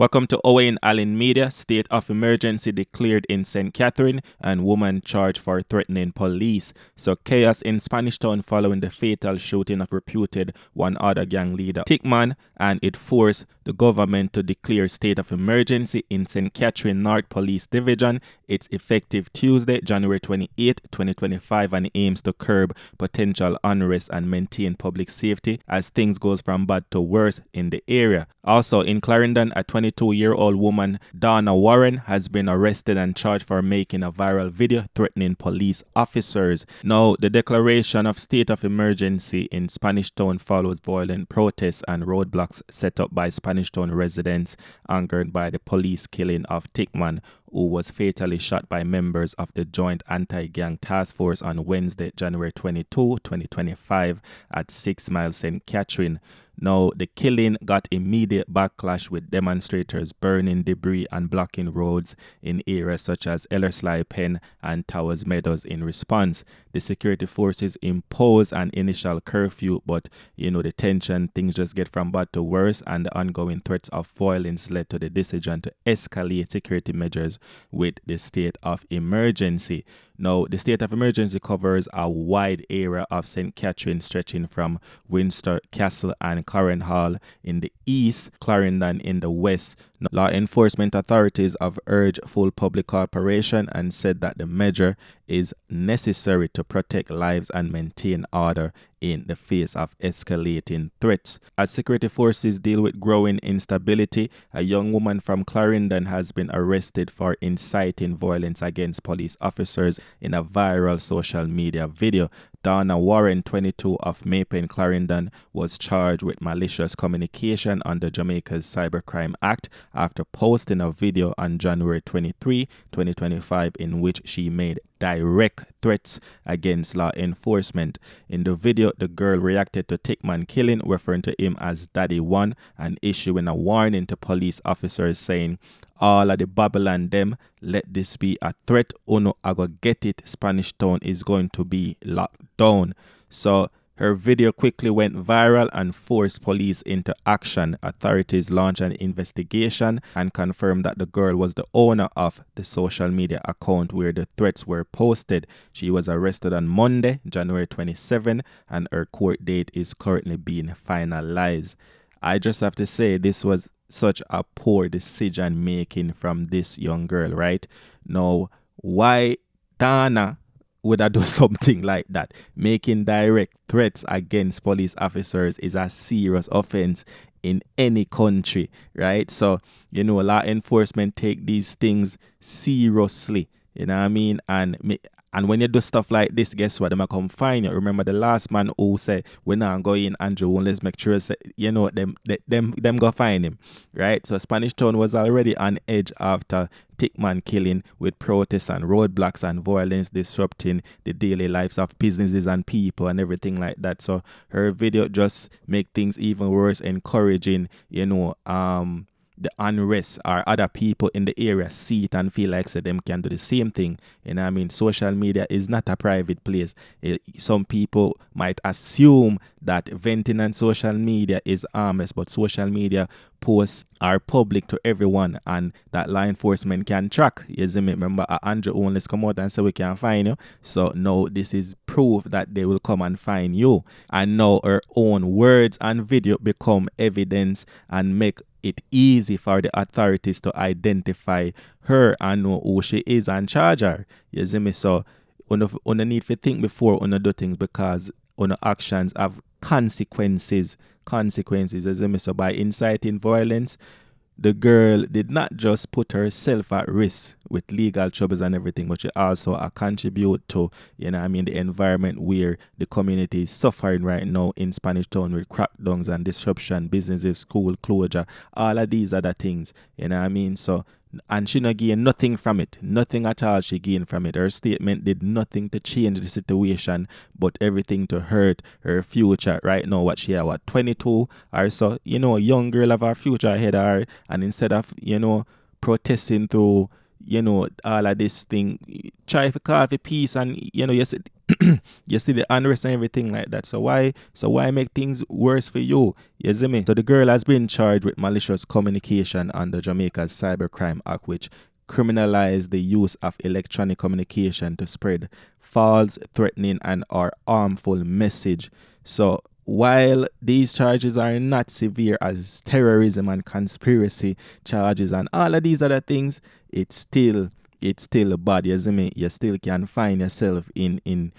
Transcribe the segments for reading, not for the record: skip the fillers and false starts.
Welcome to Owen Allen Media. State of emergency declared in St. Catherine and woman charged for threatening police. So chaos in Spanish Town following the fatal shooting of reputed one other gang leader, Thickman, and it forced the government to declare state of emergency in St. Catherine North Police Division. It's effective Tuesday, January 28, 2025, and aims to curb potential unrest and maintain public safety as things goes from bad to worse in the area. Also in Clarendon, a 22-year-old woman, Donna Warren, has been arrested and charged for making a viral video threatening police officers. Now, the declaration of state of emergency in Spanish Town follows violent protests and roadblocks set up by Spanish Town residents angered by the police killing of Thickman, who was fatally shot by members of the Joint Anti-Gang Task Force on Wednesday, January 22, 2025 at 6 Mile St. Catherine. Now, the killing got immediate backlash with demonstrators burning debris and blocking roads in areas such as Ellerslie Pen and Towers Meadows in response. The security forces imposed an initial curfew, but, the tension, things just get from bad to worse, and the ongoing threats of violence led to the decision to escalate security measures with the state of emergency. Now, the state of emergency covers a wide area of St. Catherine stretching from Windsor Castle and Corran Hall in the east, Clarendon in the west. Law enforcement authorities have urged full public cooperation and said that the measure is necessary to protect lives and maintain order in the face of escalating threats. As security forces deal with growing instability, a young woman from Clarendon has been arrested for inciting violence against police officers in a viral social media video. Donna Warren, 22, of Maypen, Clarendon, was charged with malicious communication under Jamaica's Cybercrime Act after posting a video on January 23, 2025, in which she made direct threats against law enforcement. In the video, the girl reacted to Thickman killing, referring to him as Daddy One and issuing a warning to police officers saying, "All of the Babylon them, let this be a threat. Uno, I go get it. Spanish Town is going to be locked down." So her video quickly went viral and forced police into action. Authorities launched an investigation and confirmed that the girl was the owner of the social media account where the threats were posted. She was arrested on Monday, January 27, and her court date is currently being finalized. I just have to say this was such a poor decision making from this young girl, right? Now, why Dana would I do something like that? Making direct threats against police officers is a serious offense in any country, right? So, law enforcement take these things seriously, you know what I mean? And when you do stuff like this, guess what? They might come find you. Remember the last man who said, "We're not going Andrew, let's make sure them go find him," right? So Spanish Town was already on edge after Thickman killing, with protests and roadblocks and violence disrupting the daily lives of businesses and people and everything like that. So her video just make things even worse, encouraging, the unrest or other people in the area see it and feel like them can do the same thing. Social media is not a private place. Some people might assume that venting on social media is harmless, but social media posts are public to everyone and that law enforcement can track. You see me? Remember, Andrew only come out and say we can find you. So now this is proof that they will come and find you. And now her own words and video become evidence and make it easy for the authorities to identify her and know who she is and charge her. You see me? So you need to think before you do things, because actions have consequences. You see me? So by inciting violence, the girl did not just put herself at risk with legal troubles and everything, but she also contribute to, the environment where the community is suffering right now in Spanish Town with crackdowns and disruption, businesses, school closure, all of these other things, So, and she not gain nothing from it, nothing at all she gained from it. Her statement did nothing to change the situation, but everything to hurt her future. Right now, what she had, 22 or so, a young girl of her future ahead of her, and instead of, protesting through, all of this thing. Try to call for peace, and you see, you see the unrest and everything like that. So why make things worse for you? You see me? So the girl has been charged with malicious communication under Jamaica's Cybercrime Act, which criminalized the use of electronic communication to spread false, threatening, and or harmful message. So while these charges are not severe as terrorism and conspiracy charges and all of these other things, it's still bad. You see me? You still can find yourself in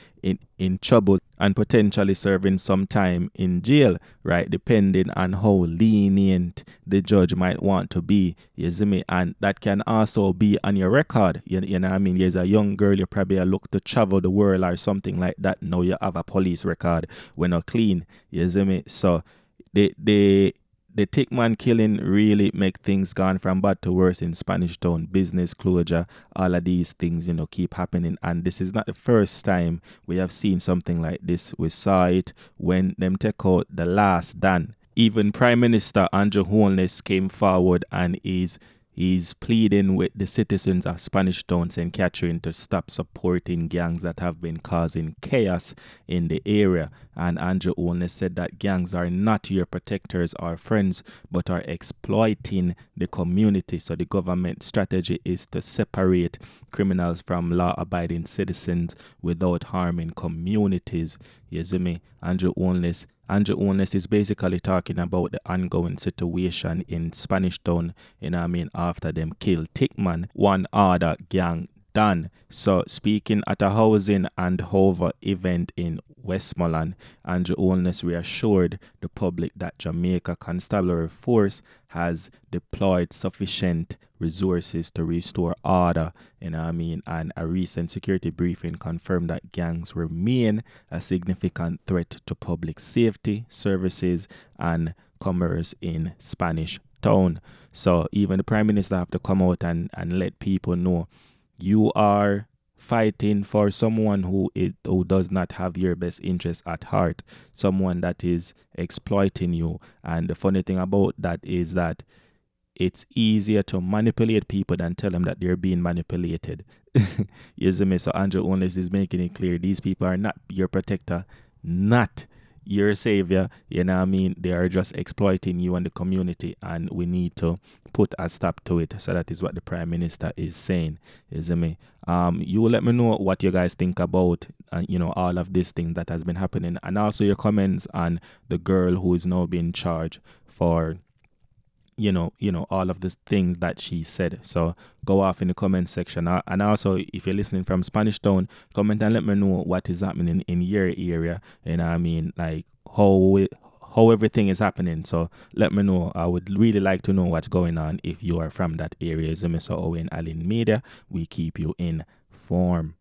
trouble and potentially serving some time in jail, right? Depending on how lenient the judge might want to be. You see me? And that can also be on your record. You know what I mean? There's a young girl, you probably look to travel the world or something like that. Now you have a police record when not clean. You see me? So the Thickman killing really make things gone from bad to worse in Spanish Town. Business closure, all of these things, keep happening. And this is not the first time we have seen something like this. We saw it when them take out the last Dan. Even Prime Minister Andrew Holness came forward and is pleading with the citizens of Spanish Town, St. Catherine, to stop supporting gangs that have been causing chaos in the area. And Andrew Holness said that gangs are not your protectors or friends, but are exploiting the community. So the government strategy is to separate criminals from law-abiding citizens without harming communities. You see me? Andrew Holness is basically talking about the ongoing situation in Spanish Town, after them kill Thickman, one other gang done. So speaking at a housing and hover event in Westmoreland, Andrew Holness reassured the public that Jamaica Constabulary Force has deployed sufficient resources to restore order, and a recent security briefing confirmed that gangs remain a significant threat to public safety, services, and commerce in Spanish Town. So even the Prime Minister have to come out and let people know you are fighting for someone who does not have your best interests at heart, someone that is exploiting you. And the funny thing about that is that it's easier to manipulate people than tell them that they're being manipulated. You see me? So Andrew Holness is making it clear these people are not your protector, not your savior. They are just exploiting you and the community, and we need to put a stop to it. So that is what the Prime Minister is saying. You see me? You will let me know what you guys think about all of this thing that has been happening, and also your comments on the girl who is now being charged for all of the things that she said. So go off in the comment section. And also, if you're listening from Spanish Town, comment and let me know what is happening in your area. Like how everything is happening. So let me know. I would really like to know what's going on if you are from that area. So Owen Allen Media, we keep you informed.